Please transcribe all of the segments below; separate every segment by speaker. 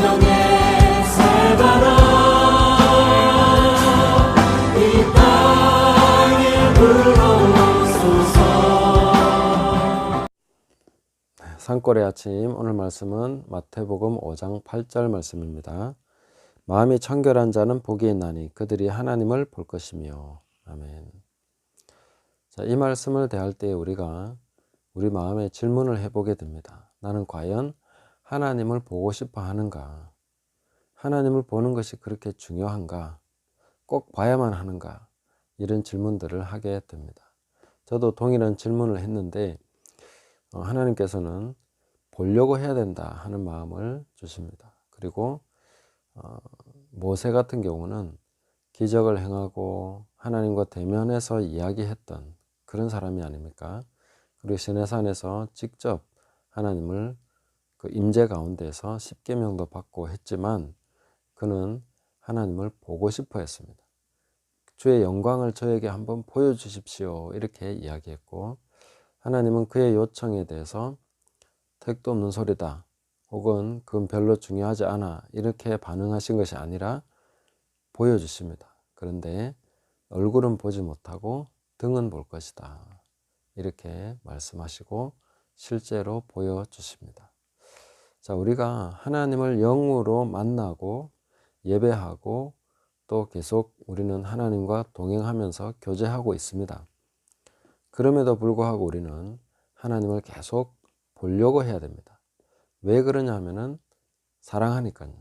Speaker 1: 성령의 살바라 이 땅에 불어오소서.
Speaker 2: 산골의 아침, 오늘 말씀은 마태복음 5장 8절 말씀입니다. 마음이 청결한 자는 복이 있나니 그들이 하나님을 볼 것이며. 아멘. 자, 이 말씀을 대할 때 우리가 우리 마음에 질문을 해보게 됩니다. 나는 과연 하나님을 보고 싶어 하는가? 하나님을 보는 것이 그렇게 중요한가? 꼭 봐야만 하는가? 이런 질문들을 하게 됩니다. 저도 동일한 질문을 했는데 하나님께서는 보려고 해야 된다 하는 마음을 주십니다. 그리고 모세 같은 경우는 기적을 행하고 하나님과 대면해서 이야기했던 그런 사람이 아닙니까? 그리고 시내산에서 직접 하나님을 그 임재 가운데서 십계명도 받고 했지만 그는 하나님을 보고 싶어 했습니다. 주의 영광을 저에게 한번 보여주십시오 이렇게 이야기했고, 하나님은 그의 요청에 대해서 택도 없는 소리다 혹은 그건 별로 중요하지 않아 이렇게 반응하신 것이 아니라 보여주십니다. 그런데 얼굴은 보지 못하고 등은 볼 것이다 이렇게 말씀하시고 실제로 보여주십니다. 자, 우리가 하나님을 영으로 만나고 예배하고 또 계속 우리는 하나님과 동행하면서 교제하고 있습니다. 그럼에도 불구하고 우리는 하나님을 계속 보려고 해야 됩니다. 왜 그러냐 하면은 사랑하니까요.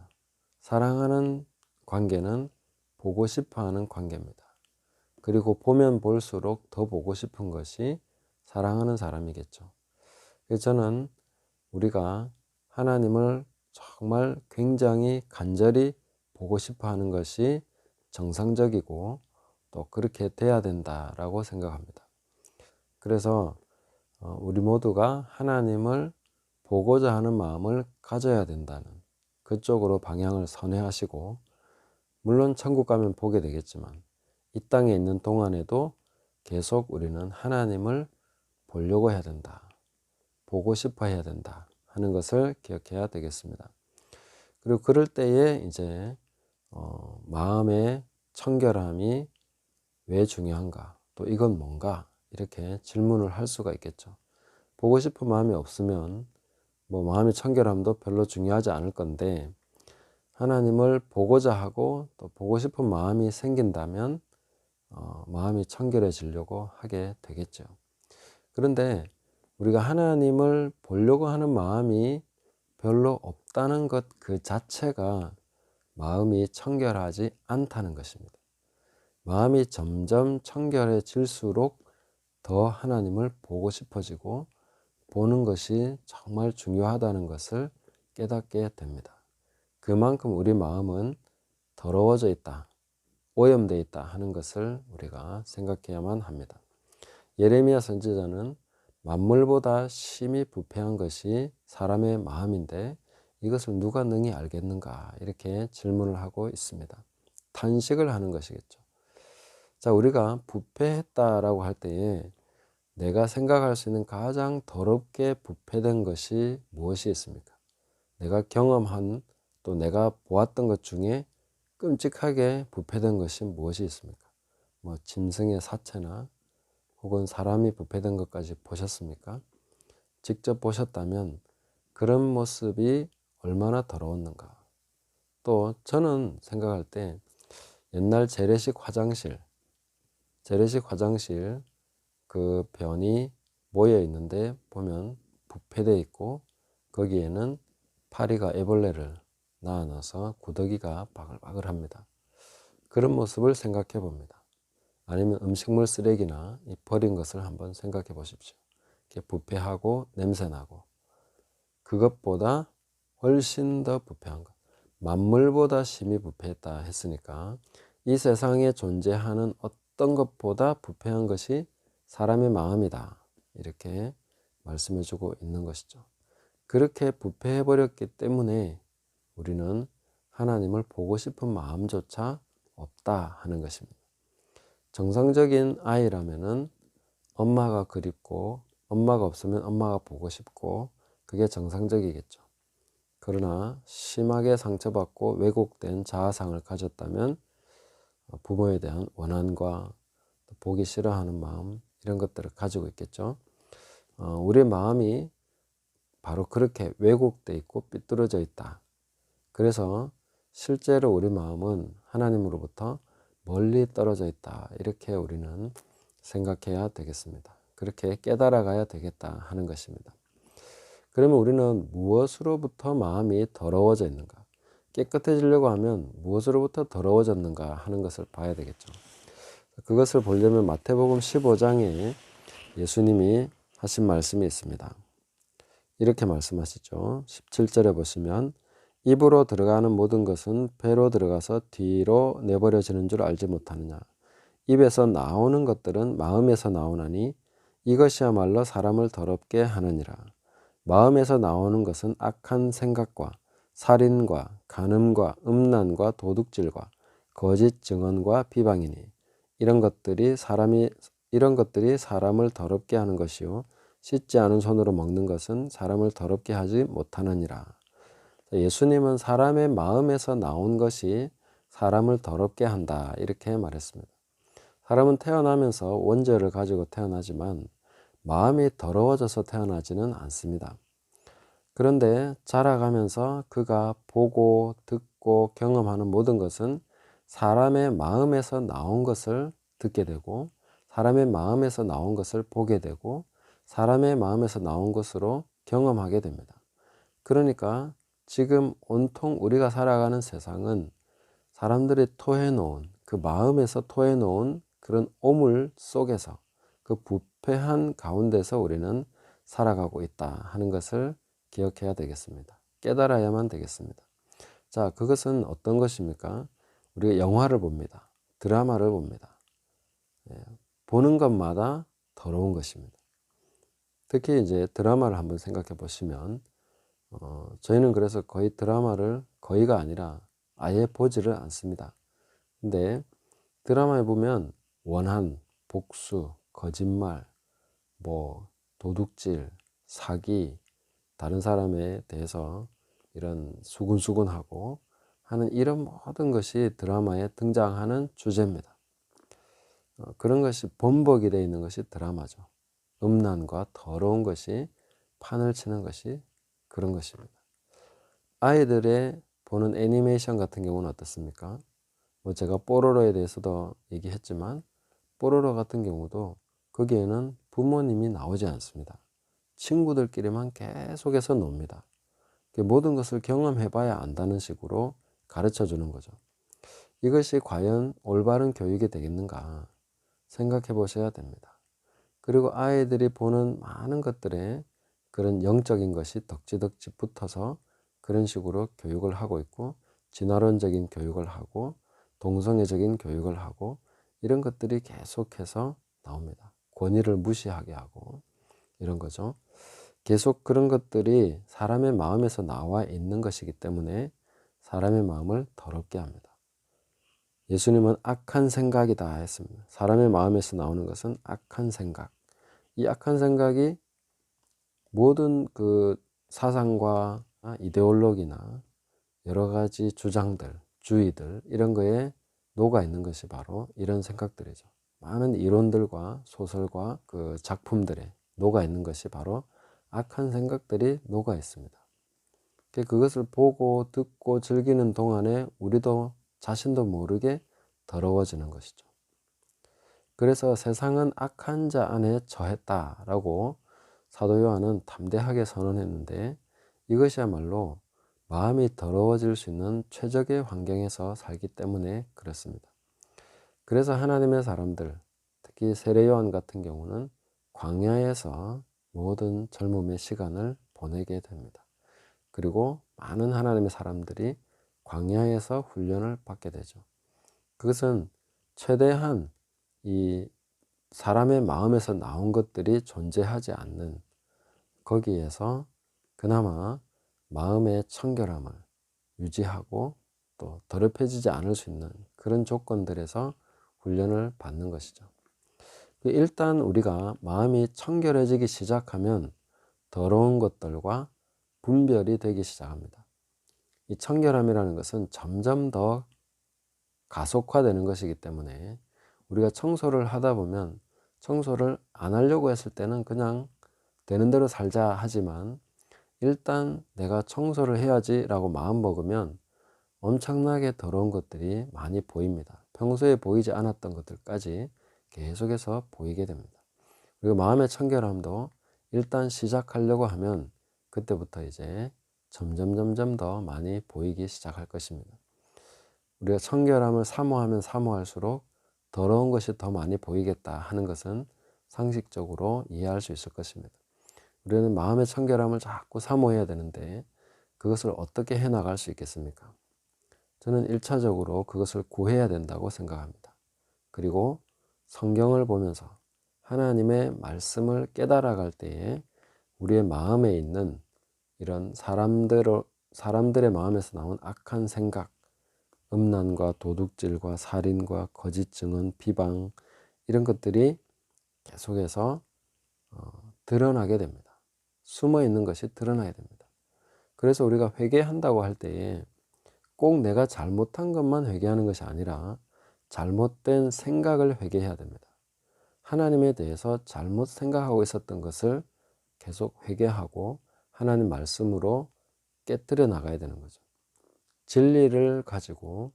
Speaker 2: 사랑하는 관계는 보고 싶어 하는 관계입니다. 그리고 보면 볼수록 더 보고 싶은 것이 사랑하는 사람이겠죠. 그래서 저는 우리가 하나님을 정말 굉장히 간절히 보고 싶어 하는 것이 정상적이고 또 그렇게 돼야 된다라고 생각합니다. 그래서 우리 모두가 하나님을 보고자 하는 마음을 가져야 된다는 그쪽으로 방향을 선회하시고, 물론 천국 가면 보게 되겠지만 이 땅에 있는 동안에도 계속 우리는 하나님을 보려고 해야 된다, 보고 싶어 해야 된다 하는 것을 기억해야 되겠습니다. 그리고 그럴 때에 이제 마음의 청결함이 왜 중요한가, 또 이건 뭔가 이렇게 질문을 할 수가 있겠죠. 보고 싶은 마음이 없으면 마음의 청결함도 별로 중요하지 않을 건데, 하나님을 보고자 하고 또 보고 싶은 마음이 생긴다면 마음이 청결해지려고 하게 되겠죠. 그런데 우리가 하나님을 보려고 하는 마음이 별로 없다는 것 그 자체가 마음이 청결하지 않다는 것입니다. 마음이 점점 청결해질수록 더 하나님을 보고 싶어지고 보는 것이 정말 중요하다는 것을 깨닫게 됩니다. 그만큼 우리 마음은 더러워져 있다, 오염되어 있다 하는 것을 우리가 생각해야만 합니다. 예레미야 선지자는 만물보다 심히 부패한 것이 사람의 마음인데 이것을 누가 능히 알겠는가 이렇게 질문을 하고 있습니다. 탄식을 하는 것이겠죠. 자, 우리가 부패했다라고 할 때에 내가 생각할 수 있는 가장 더럽게 부패된 것이 무엇이 있습니까? 내가 경험한 또 내가 보았던 것 중에 끔찍하게 부패된 것이 무엇이 있습니까? 짐승의 사체나 혹은 사람이 부패된 것까지 보셨습니까? 직접 보셨다면 그런 모습이 얼마나 더러웠는가. 또 저는 생각할 때 옛날 재래식 화장실 그 변이 모여 있는데 보면 부패되어 있고 거기에는 파리가 애벌레를 낳아놔서 구더기가 바글바글합니다. 그런 모습을 생각해 봅니다. 아니면 음식물 쓰레기나 이 버린 것을 한번 생각해 보십시오. 이렇게 부패하고 냄새나고, 그것보다 훨씬 더 부패한 것, 만물보다 심히 부패했다 했으니까 이 세상에 존재하는 어떤 것보다 부패한 것이 사람의 마음이다 이렇게 말씀해 주고 있는 것이죠. 그렇게 부패해 버렸기 때문에 우리는 하나님을 보고 싶은 마음조차 없다 하는 것입니다. 정상적인 아이라면은 엄마가 그립고 엄마가 없으면 엄마가 보고 싶고 그게 정상적이겠죠. 그러나 심하게 상처받고 왜곡된 자아상을 가졌다면 부모에 대한 원한과 보기 싫어하는 마음, 이런 것들을 가지고 있겠죠. 우리의 마음이 바로 그렇게 왜곡되어 있고 삐뚤어져 있다. 그래서 실제로 우리 마음은 하나님으로부터 멀리 떨어져 있다. 이렇게 우리는 생각해야 되겠습니다. 그렇게 깨달아 가야 되겠다 하는 것입니다. 그러면 우리는 무엇으로부터 마음이 더러워져 있는가? 깨끗해지려고 하면 무엇으로부터 더러워졌는가 하는 것을 봐야 되겠죠. 그것을 보려면 마태복음 15장에 예수님이 하신 말씀이 있습니다. 이렇게 말씀하시죠. 17절에 보시면 입으로 들어가는 모든 것은 배로 들어가서 뒤로 내버려지는 줄 알지 못하느냐. 입에서 나오는 것들은 마음에서 나오나니 이것이야말로 사람을 더럽게 하느니라. 마음에서 나오는 것은 악한 생각과 살인과 간음과 음란과 도둑질과 거짓 증언과 비방이니 이런 것들이 사람을 더럽게 하는 것이요 씻지 않은 손으로 먹는 것은 사람을 더럽게 하지 못하느니라. 예수님은 사람의 마음에서 나온 것이 사람을 더럽게 한다 이렇게 말했습니다. 사람은 태어나면서 원죄를 가지고 태어나지만 마음이 더러워져서 태어나지는 않습니다. 그런데 자라가면서 그가 보고 듣고 경험하는 모든 것은 사람의 마음에서 나온 것을 듣게 되고 사람의 마음에서 나온 것을 보게 되고 사람의 마음에서 나온 것으로 경험하게 됩니다. 그러니까 지금 온통 우리가 살아가는 세상은 사람들이 토해놓은 그 마음에서 토해놓은 그런 오물 속에서 그 부패한 가운데서 우리는 살아가고 있다 하는 것을 기억해야 되겠습니다. 깨달아야만 되겠습니다. 자, 그것은 어떤 것입니까? 우리가 영화를 봅니다. 드라마를 봅니다. 보는 것마다 더러운 것입니다. 특히 이제 드라마를 한번 생각해 보시면 저희는 그래서 거의 드라마를 거의가 아니라 아예 보지를 않습니다. 근데 드라마에 보면 원한, 복수, 거짓말, 도둑질, 사기, 다른 사람에 대해서 이런 수군수군하고 하는 이런 모든 것이 드라마에 등장하는 주제입니다. 그런 것이 본보기 되어 있는 것이 드라마죠. 음란과 더러운 것이 판을 치는 것이 그런 것입니다. 아이들의 보는 애니메이션 같은 경우는 어떻습니까? 제가 뽀로로에 대해서도 얘기했지만 뽀로로 같은 경우도 거기에는 부모님이 나오지 않습니다. 친구들끼리만 계속해서 놉니다. 모든 것을 경험해봐야 안다는 식으로 가르쳐 주는 거죠. 이것이 과연 올바른 교육이 되겠는가 생각해 보셔야 됩니다. 그리고 아이들이 보는 많은 것들에 그런 영적인 것이 덕지덕지 붙어서 그런 식으로 교육을 하고 있고 진화론적인 교육을 하고 동성애적인 교육을 하고 이런 것들이 계속해서 나옵니다. 권위를 무시하게 하고 이런 거죠. 계속 그런 것들이 사람의 마음에서 나와 있는 것이기 때문에 사람의 마음을 더럽게 합니다. 예수님은 악한 생각이다 했습니다. 사람의 마음에서 나오는 것은 악한 생각. 이 악한 생각이 모든 그 사상과 이데올로기나 여러 가지 주장들, 주의들 이런 거에 녹아 있는 것이 바로 이런 생각들이죠. 많은 이론들과 소설과 그 작품들에 녹아 있는 것이 바로 악한 생각들이 녹아 있습니다. 그것을 보고 듣고 즐기는 동안에 우리도 자신도 모르게 더러워지는 것이죠. 그래서 세상은 악한 자 안에 처했다라고 사도 요한은 담대하게 선언했는데 이것이야말로 마음이 더러워질 수 있는 최적의 환경에서 살기 때문에 그렇습니다. 그래서 하나님의 사람들, 특히 세례 요한 같은 경우는 광야에서 모든 젊음의 시간을 보내게 됩니다. 그리고 많은 하나님의 사람들이 광야에서 훈련을 받게 되죠. 그것은 최대한 이 사람의 마음에서 나온 것들이 존재하지 않는 거기에서 그나마 마음의 청결함을 유지하고 또 더럽혀지지 않을 수 있는 그런 조건들에서 훈련을 받는 것이죠. 일단 우리가 마음이 청결해지기 시작하면 더러운 것들과 분별이 되기 시작합니다. 이 청결함이라는 것은 점점 더 가속화되는 것이기 때문에 우리가 청소를 하다 보면 청소를 안 하려고 했을 때는 그냥 되는 대로 살자 하지만 일단 내가 청소를 해야지 라고 마음 먹으면 엄청나게 더러운 것들이 많이 보입니다. 평소에 보이지 않았던 것들까지 계속해서 보이게 됩니다. 그리고 마음의 청결함도 일단 시작하려고 하면 그때부터 이제 점점 더 많이 보이기 시작할 것입니다. 우리가 청결함을 사모하면 사모할수록 더러운 것이 더 많이 보이겠다 하는 것은 상식적으로 이해할 수 있을 것입니다. 우리는 마음의 청결함을 자꾸 사모해야 되는데 그것을 어떻게 해나갈 수 있겠습니까? 저는 1차적으로 그것을 구해야 된다고 생각합니다. 그리고 성경을 보면서 하나님의 말씀을 깨달아갈 때에 우리의 마음에 있는 이런 사람들의 마음에서 나온 악한 생각, 음란과 도둑질과 살인과 거짓 증언, 비방 이런 것들이 계속해서 드러나게 됩니다. 숨어 있는 것이 드러나야 됩니다. 그래서 우리가 회개한다고 할 때에 꼭 내가 잘못한 것만 회개하는 것이 아니라 잘못된 생각을 회개해야 됩니다. 하나님에 대해서 잘못 생각하고 있었던 것을 계속 회개하고 하나님 말씀으로 깨뜨려 나가야 되는 거죠. 진리를 가지고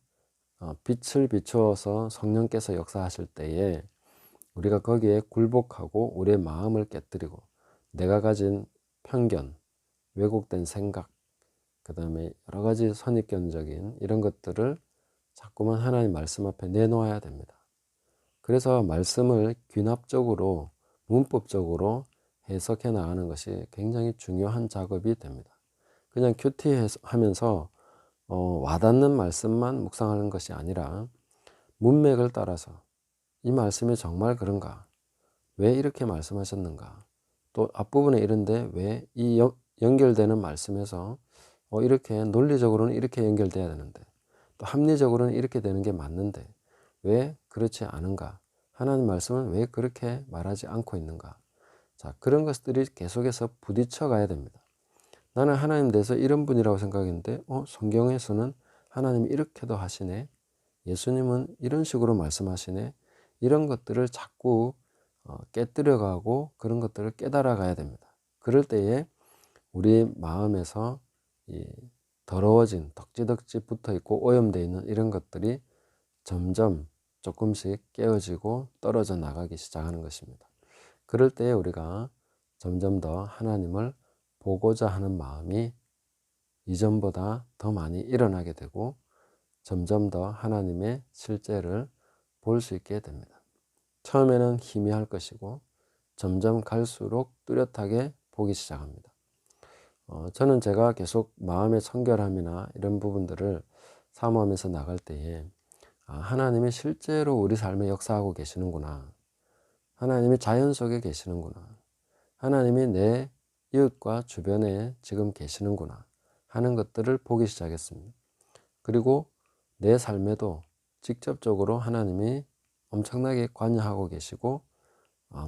Speaker 2: 빛을 비추어서 성령께서 역사하실 때에 우리가 거기에 굴복하고 우리의 마음을 깨뜨리고 내가 가진 편견, 왜곡된 생각, 그 다음에 여러 가지 선입견적인 이런 것들을 자꾸만 하나님 말씀 앞에 내놓아야 됩니다. 그래서 말씀을 귀납적으로 문법적으로 해석해 나가는 것이 굉장히 중요한 작업이 됩니다. 그냥 큐티하면서 와닿는 말씀만 묵상하는 것이 아니라 문맥을 따라서 이 말씀이 정말 그런가? 왜 이렇게 말씀하셨는가? 또 앞부분에 이런데 왜 이 연결되는 말씀에서 이렇게 논리적으로는 이렇게 연결돼야 되는데 또 합리적으로는 이렇게 되는 게 맞는데 왜 그렇지 않은가? 하나님 말씀은 왜 그렇게 말하지 않고 있는가? 자, 그런 것들이 계속해서 부딪혀 가야 됩니다. 나는 하나님 대해서 이런 분이라고 생각했는데 성경에서는 하나님이 이렇게도 하시네. 예수님은 이런 식으로 말씀하시네. 이런 것들을 자꾸 깨뜨려가고 그런 것들을 깨달아 가야 됩니다. 그럴 때에 우리 마음에서 이 더러워진 덕지덕지 붙어있고 오염되어 있는 이런 것들이 점점 조금씩 깨어지고 떨어져 나가기 시작하는 것입니다. 그럴 때에 우리가 점점 더 하나님을 보고자 하는 마음이 이전보다 더 많이 일어나게 되고 점점 더 하나님의 실제를 볼 수 있게 됩니다. 처음에는 희미할 것이고 점점 갈수록 뚜렷하게 보기 시작합니다. 저는 제가 계속 마음의 청결함이나 이런 부분들을 사모하면서 나갈 때에 하나님이 실제로 우리 삶에 역사하고 계시는구나. 하나님이 자연 속에 계시는구나. 하나님이 내 이웃과 주변에 지금 계시는구나 하는 것들을 보기 시작했습니다. 그리고 내 삶에도 직접적으로 하나님이 엄청나게 관여하고 계시고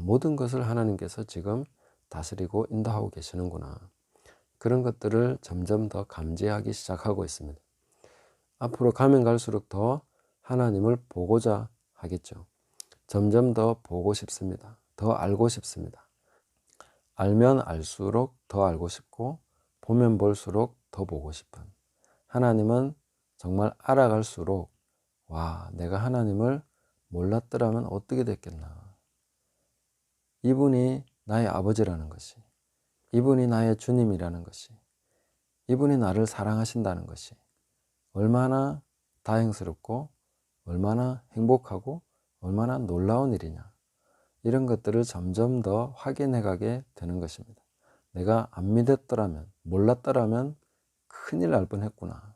Speaker 2: 모든 것을 하나님께서 지금 다스리고 인도하고 계시는구나. 그런 것들을 점점 더 감지하기 시작하고 있습니다. 앞으로 가면 갈수록 더 하나님을 보고자 하겠죠. 점점 더 보고 싶습니다. 더 알고 싶습니다. 알면 알수록 더 알고 싶고 보면 볼수록 더 보고 싶은 하나님은 정말 알아갈수록 내가 하나님을 몰랐더라면 어떻게 됐겠나. 이분이 나의 아버지라는 것이, 이분이 나의 주님이라는 것이, 이분이 나를 사랑하신다는 것이 얼마나 다행스럽고 얼마나 행복하고 얼마나 놀라운 일이냐. 이런 것들을 점점 더 확인해 가게 되는 것입니다. 내가 안 믿었더라면, 몰랐더라면 큰일 날 뻔했구나.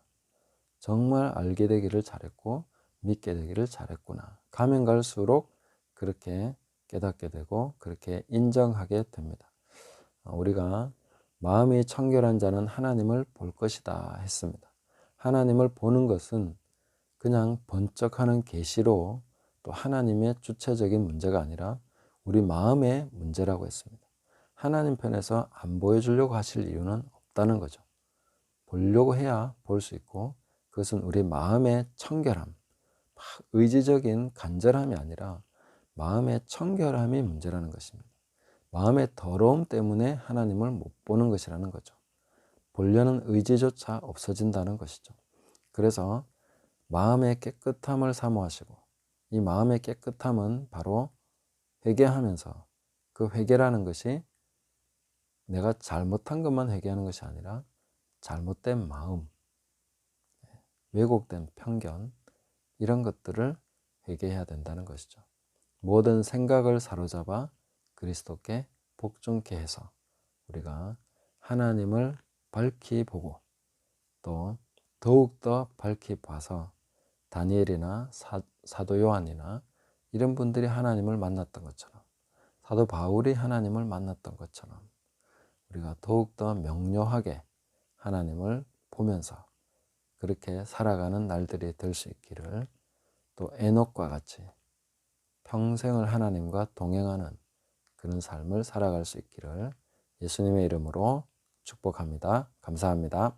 Speaker 2: 정말 알게 되기를 잘했고 믿게 되기를 잘했구나. 가면 갈수록 그렇게 깨닫게 되고 그렇게 인정하게 됩니다. 우리가 마음이 청결한 자는 하나님을 볼 것이다 했습니다. 하나님을 보는 것은 그냥 번쩍하는 계시로 또 하나님의 주체적인 문제가 아니라 우리 마음의 문제라고 했습니다. 하나님 편에서 안 보여주려고 하실 이유는 없다는 거죠. 보려고 해야 볼 수 있고, 그것은 우리 마음의 청결함, 막 의지적인 간절함이 아니라 마음의 청결함이 문제라는 것입니다. 마음의 더러움 때문에 하나님을 못 보는 것이라는 거죠. 보려는 의지조차 없어진다는 것이죠. 그래서 마음의 깨끗함을 사모하시고, 이 마음의 깨끗함은 바로 회개하면서, 그 회개라는 것이 내가 잘못한 것만 회개하는 것이 아니라 잘못된 마음, 왜곡된 편견, 이런 것들을 회개해야 된다는 것이죠. 모든 생각을 사로잡아 그리스도께 복종케 해서 우리가 하나님을 밝히 보고, 또 더욱더 밝히 봐서 다니엘이나 사도 요한이나 이런 분들이 하나님을 만났던 것처럼, 사도 바울이 하나님을 만났던 것처럼 우리가 더욱더 명료하게 하나님을 보면서 그렇게 살아가는 날들이 될 수 있기를, 또 에녹과 같이 평생을 하나님과 동행하는 그런 삶을 살아갈 수 있기를 예수님의 이름으로 축복합니다. 감사합니다.